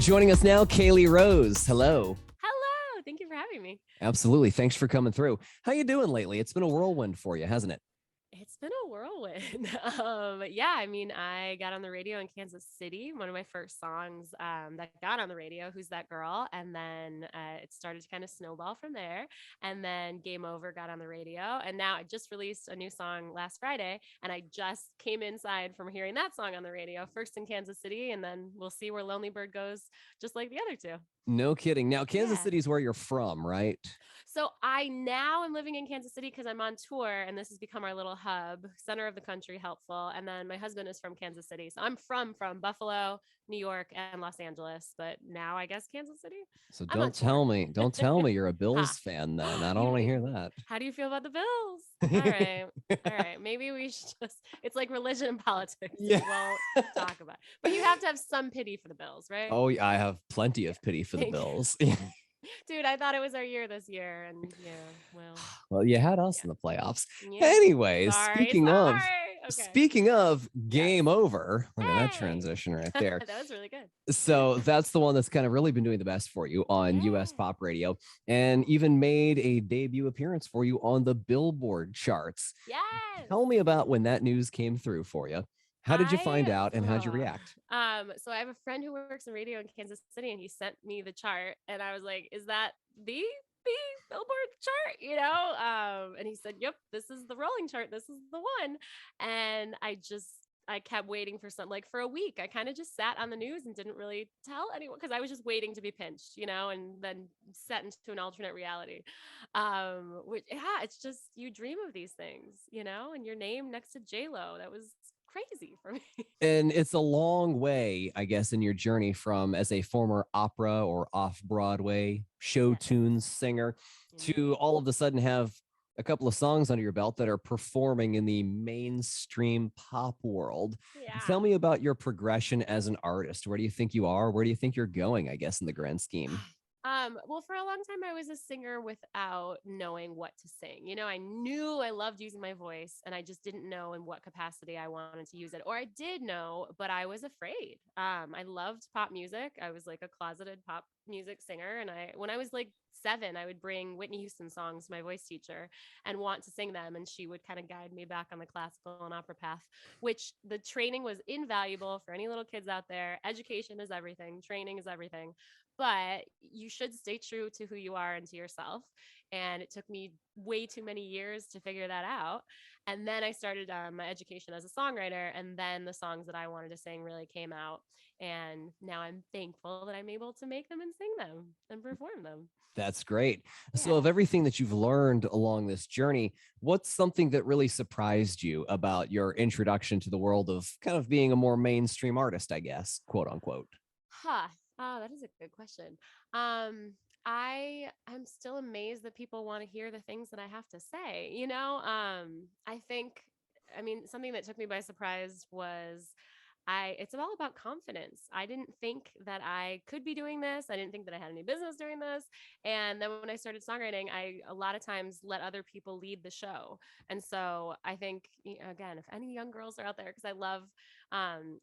Joining us now, Caley Rose. Hello. Hello. Thank you for having me. Absolutely. Thanks for coming through. How you doing lately? It's been a whirlwind for you, hasn't it? It's been a whirlwind. I got on the radio in Kansas City. One of my first songs that got on the radio, Who's That Girl? And then it started to kind of snowball from there. And then Game Over got on the radio. And now I just released a new song last Friday. And I just came inside from hearing that song on the radio, first in Kansas City. And then we'll see where Lonely Bird goes, just like the other two. No kidding. Now, Kansas Yeah. City is where you're from, right? So I now am living in Kansas City because I'm on tour, and this has become our little hub, center of the country, helpful. And then my husband is from Kansas City, so I'm from Buffalo, New York, and Los Angeles. But now I guess Kansas City. So I'm on don't tour. tell me you're a Bills Ha. fan then. I don't want to hear that. How do you feel about the Bills? All right. All right. Maybe we should it's like religion and politics. Yeah. We won't talk about it. But you have to have some pity for the Bills, right? Oh, yeah, I have plenty of pity for the Bills. Dude, I thought it was our year this year. And Well, you had us in the playoffs. Yeah. Anyways, Sorry. speaking of Game Yes. Over, look at that Hey. transition right there. That was really good. So that's the one that's kind of really been doing the best for you on US Yeah. pop radio, and even made a debut appearance for you on the Billboard charts. Yes. Tell me about when that news came through for you. How did you find out and how'd you react? So I have a friend who works in radio in Kansas City, and he sent me the chart, and I was like, "Is that the Billboard chart?" And he said, "Yep, this is the rolling chart. This is the one." And I kept waiting for for a week. I kind of just sat on the news and didn't really tell anyone because I was just waiting to be pinched, and then set into an alternate reality. It's just you dream of these things, and your name next to J-Lo. That was crazy for me. And it's a long way, I guess, in your journey from as a former opera or off-Broadway show tunes singer to all of a sudden have a couple of songs under your belt that are performing in the mainstream pop world. Yeah. Tell me about your progression as an artist. Where do you think you are? Where do you think you're going, I guess, in the grand scheme? Well, for a long time, I was a singer without knowing what to sing. I knew I loved using my voice, and I just didn't know in what capacity I wanted to use it. Or I did know, but I was afraid. I loved pop music. I was like a closeted pop music singer. And when I was like 7, I would bring Whitney Houston songs to my voice teacher and want to sing them. And she would kind of guide me back on the classical and opera path, which the training was invaluable for any little kids out there. Education is everything. Training is everything. But you should stay true to who you are and to yourself. And it took me way too many years to figure that out. And then I started my education as a songwriter. And then the songs that I wanted to sing really came out. And now I'm thankful that I'm able to make them and sing them and perform them. That's great. Yeah. So of everything that you've learned along this journey, what's something that really surprised you about your introduction to the world of kind of being a more mainstream artist, I guess, quote unquote? Oh, that is a good question. I'm still amazed that people want to hear the things that I have to say. Something that took me by surprise was it's all about confidence. I didn't think that I could be doing this. I didn't think that I had any business doing this. And then when I started songwriting, I a lot of times let other people lead the show. And so I think, again, if any young girls are out there, because I love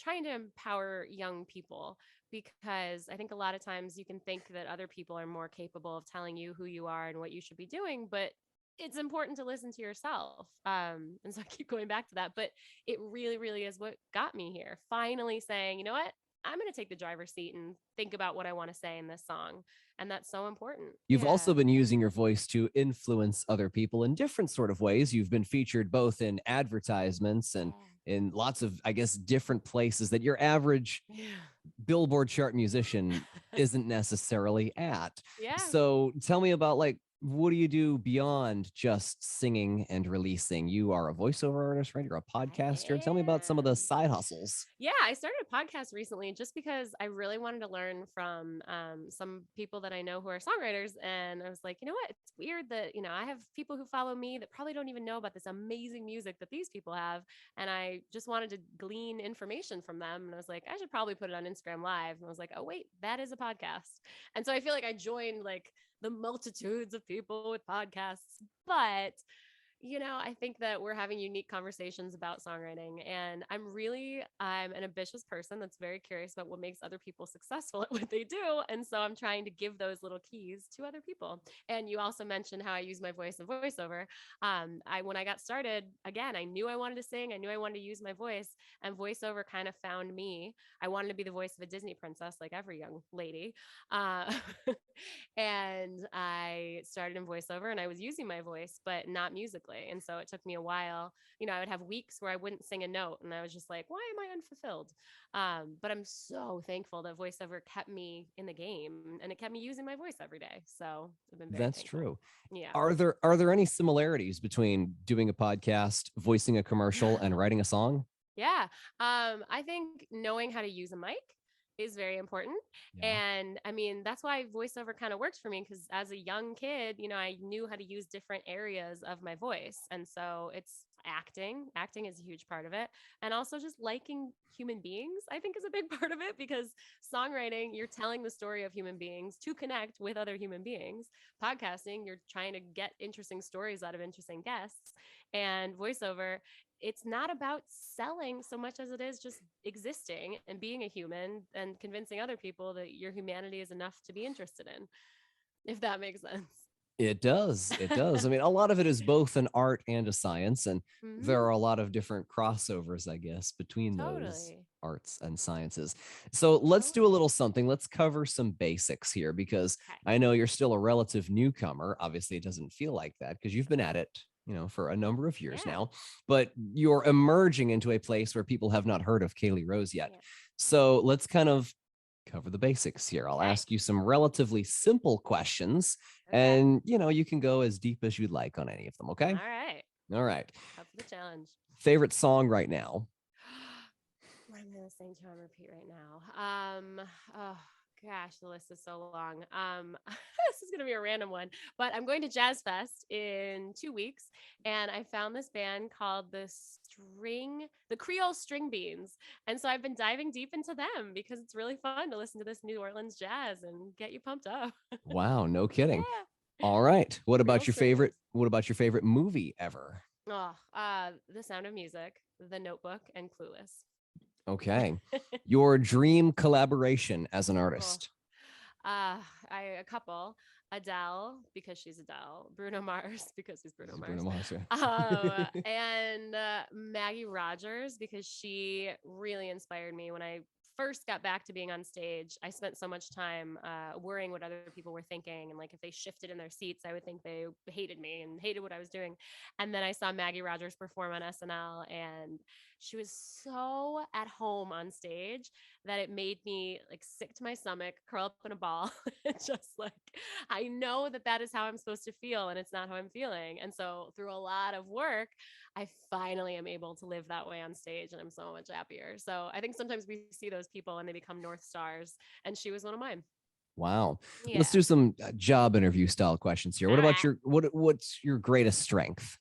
trying to empower young people, because I think a lot of times you can think that other people are more capable of telling you who you are and what you should be doing, but it's important to listen to yourself. And so I keep going back to that, but it really, really is what got me here. Finally saying, you know what? I'm going to take the driver's seat and think about what I want to say in this song. And that's so important. You've also been using your voice to influence other people in different sort of ways. You've been featured both in advertisements and in lots of, I guess, different places that your average Billboard chart musician isn't necessarily at. Yeah. So tell me about what do you do beyond just singing and releasing? You are a voiceover artist, right? You're a podcaster. Tell me about some of the side hustles. Yeah, I started a podcast recently just because I really wanted to learn from some people that I know who are songwriters. And I was like, you know what? It's weird that, I have people who follow me that probably don't even know about this amazing music that these people have. And I just wanted to glean information from them. And I was like, I should probably put it on Instagram Live. And I was like, oh, wait, that is a podcast. And so I feel like I joined the multitudes of people with podcasts. But I think that we're having unique conversations about songwriting, and I'm an ambitious person that's very curious about what makes other people successful at what they do. And so I'm trying to give those little keys to other people. And you also mentioned how I use my voice in voiceover. When I got started, again, I knew I wanted to sing. I knew I wanted to use my voice, and voiceover kind of found me. I wanted to be the voice of a Disney princess, like every young lady. Uh, and I started in voiceover, and I was using my voice, but not musically. And so it took me a while. I would have weeks where I wouldn't sing a note, and I was just like, why am I unfulfilled? But I'm so thankful that voiceover kept me in the game, and it kept me using my voice every day. So I've been very That's thankful. true. Yeah. Are there any similarities between doing a podcast, voicing a commercial, and writing a song? Yeah. I think knowing how to use a mic is very important. Yeah. And I mean, that's why voiceover kind of works for me, because as a young kid, I knew how to use different areas of my voice. And so it's acting. Acting is a huge part of it. And also just liking human beings, I think, is a big part of it, because songwriting, you're telling the story of human beings to connect with other human beings. Podcasting, you're trying to get interesting stories out of interesting guests. And voiceover, it's not about selling so much as it is just existing and being a human and convincing other people that your humanity is enough to be interested in, if that makes sense. It does. It does. I mean, a lot of it is both an art and a science, and there Mhm. are a lot of different crossovers, I guess, between those Totally. arts and sciences. So let's do a little something. Let's cover some basics here, because Okay. I know you're still a relative newcomer. Obviously, it doesn't feel like that because you've been at it, for a number of years Yeah. now, but you're emerging into a place where people have not heard of Caley Rose yet. Yeah. So let's kind of cover the basics here. I'll Okay. ask you some relatively simple questions, Okay. and you can go as deep as you'd like on any of them. Okay. All right. All right. Up for the challenge. Favorite song right now? I'm gonna sing to on repeat right now. Oh gosh, the list is so long. This is gonna be a random one, but I'm going to Jazz Fest in 2 weeks, and I found this band called the Creole String Beans, and so I've been diving deep into them because it's really fun to listen to this New Orleans jazz and get you pumped up. Wow, no kidding. Yeah, All right. What Creole about your String favorite? Beans. What about your favorite movie ever? Oh, The Sound of Music, The Notebook, and Clueless. Okay. Your dream collaboration as an Oh, artist? a couple. Adele, because she's Adele. Bruno Mars, because he's Bruno Mars. Bruno Mars, yeah. And Maggie Rogers, because she really inspired me when I first got back to being on stage. I spent so much time worrying what other people were thinking, and like if they shifted in their seats, I would think they hated me and hated what I was doing. And then I saw Maggie Rogers perform on SNL, and she was so at home on stage that it made me like sick to my stomach, curl up in a ball, and just like, I know that that is how I'm supposed to feel, and it's not how I'm feeling. And so through a lot of work, I finally am able to live that way on stage, and I'm so much happier. So I think sometimes we see those people and they become North Stars, and she was one of mine. Wow. Yeah. Let's do some job interview style questions here. What All about right. your what's your greatest strength?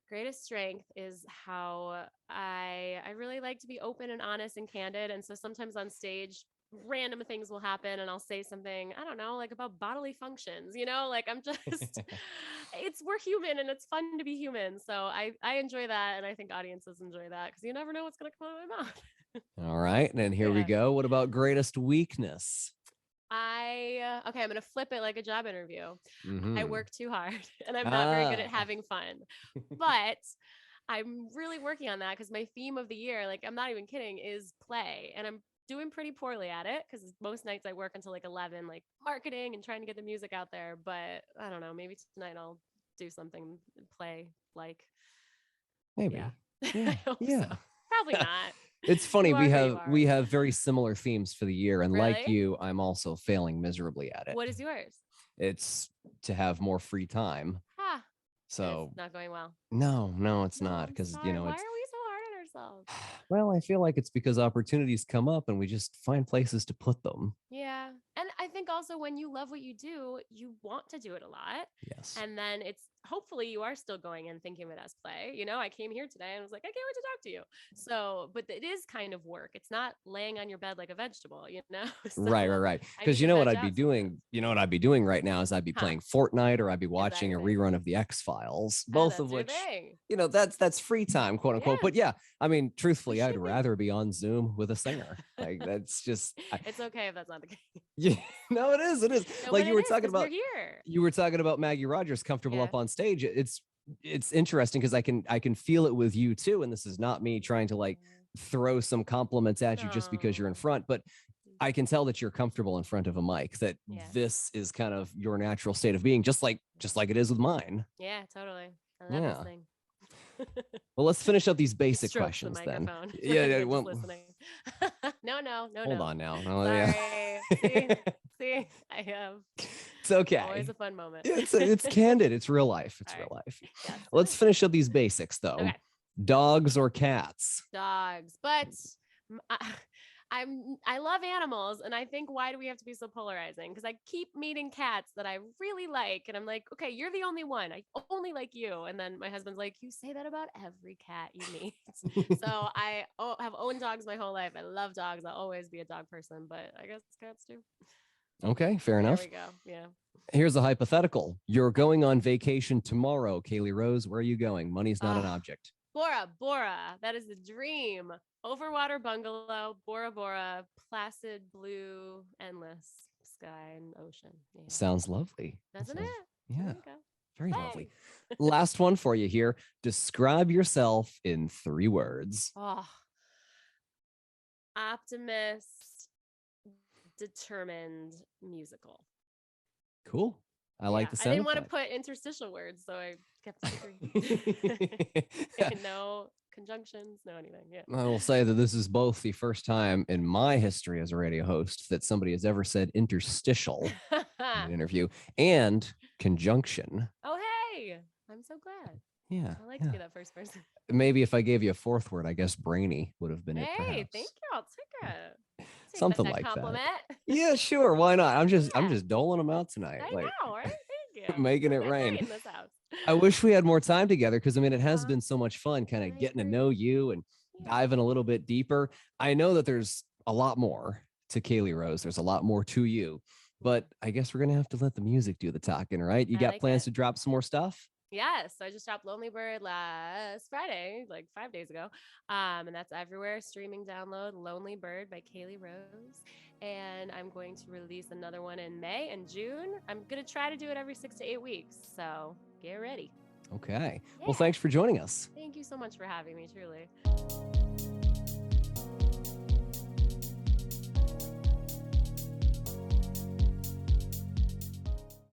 Greatest strength is how I really like to be open and honest and candid. And so sometimes on stage, random things will happen, and I'll say something, I don't know, like about bodily functions, like I'm just we're human, and it's fun to be human. So I enjoy that, and I think audiences enjoy that, because you never know what's gonna come out of my mouth. All right. And here we Yeah. go. What about greatest weakness? Okay, I'm gonna flip it like a job interview. I Mhm. work too hard, and I'm not very good at Ah. having fun. But I'm really working on that, because my theme of the year, like I'm not even kidding, is play. And I'm doing pretty poorly at it, because most nights I work until like 11, like marketing and trying to get the music out there. But I don't know, maybe tonight I'll do something, play like. Maybe. Yeah. Yeah. I hope Yeah. so. Probably not. It's funny. You We are who you have are. we have very similar themes for the year. And like Really? you, I'm also failing miserably at it. What is yours? It's to have more free time. Ha. So It's not going well. no, it's No, not, I'm because sorry. Why it's are we so hard on ourselves? well, I feel like it's because opportunities come up and we just find places to put them. Yeah. And I think think also when you love what you do, you want to do it a lot. Yes. And then hopefully you are still going and thinking of it as play. You know, I came here today and was like, I can't wait to talk to you. So, but it is kind of work. It's not laying on your bed like a vegetable, you know? So Right. Because you know what I'd be doing? You know what I'd be doing right now is I'd be playing Fortnite, or I'd be watching a rerun of the X-Files, both of which, you know, that's free time, quote unquote. But yeah, I mean, truthfully, I'd rather be on Zoom with a singer. Like, that's just, it's okay if that's not the case. Yeah, no, it is. No, like you were talking about, here. You were talking about Maggie Rogers comfortable up on stage. It's interesting because I can feel it with you too. And this is not me trying to like throw some compliments at you just because you're in front, but I can tell that you're comfortable in front of a mic, that this is kind of your natural state of being, just like it is with mine. Yeah, totally. I love this thing. Well, let's finish up these basic questions then. Yeah, well, listening. No. Hold on now. Sorry. See, I have. It's okay. Always a fun moment. It's candid. It's real life. It's real life. Yes. Let's finish up these basics though. Okay. Dogs or cats? Dogs, but I love animals, and I think, why do we have to be so polarizing? Because I keep meeting cats that I really like, and I'm like, okay, you're the only one. I only like you. And then my husband's like, you say that about every cat you meet. So I have owned dogs my whole life. I love dogs. I'll always be a dog person, but I guess cats too. Okay, fair enough. There we go. Yeah. Here's a hypothetical. You're going on vacation tomorrow, Caley Rose. Where are you going? Money's not an object. Bora. That is the dream. Overwater bungalow, Bora Bora, placid blue, endless sky and ocean. Yeah. Sounds lovely. Doesn't it? Yeah. Very lovely. Last one for you here. Describe yourself in 3 words. Optimist, determined, musical. Cool. I like the sound. I didn't want to put interstitial words, so I kept it 3. No conjunctions, no anything. Yeah. I will say that this is both the first time in my history as a radio host that somebody has ever said interstitial in an interview, and conjunction. Oh, hey, I'm so glad. Yeah. I like to be that first person. Maybe if I gave you a 4th word, I guess brainy would have been it. Hey, thank you. I'll take it. Something like compliment. That. Yeah, sure. Why not? I'm just doling them out tonight. I know, right? Thank you. Making it rain. In this house. I wish we had more time together, because I mean, it has been so much fun kind of getting to know you and diving a little bit deeper. I know that there's a lot more to Caley Rose. There's a lot more to you, but I guess we're going to have to let the music do the talking, right? You got plans to drop some more stuff? Yes, I just dropped Lonely Bird last Friday, like 5 days ago. And that's everywhere. Streaming download, Lonely Bird by Caley Rose. And I'm going to release another one in May and June. I'm going to try to do it every 6 to 8 weeks. So get ready. Okay. Yeah. Well, thanks for joining us. Thank you so much for having me, truly.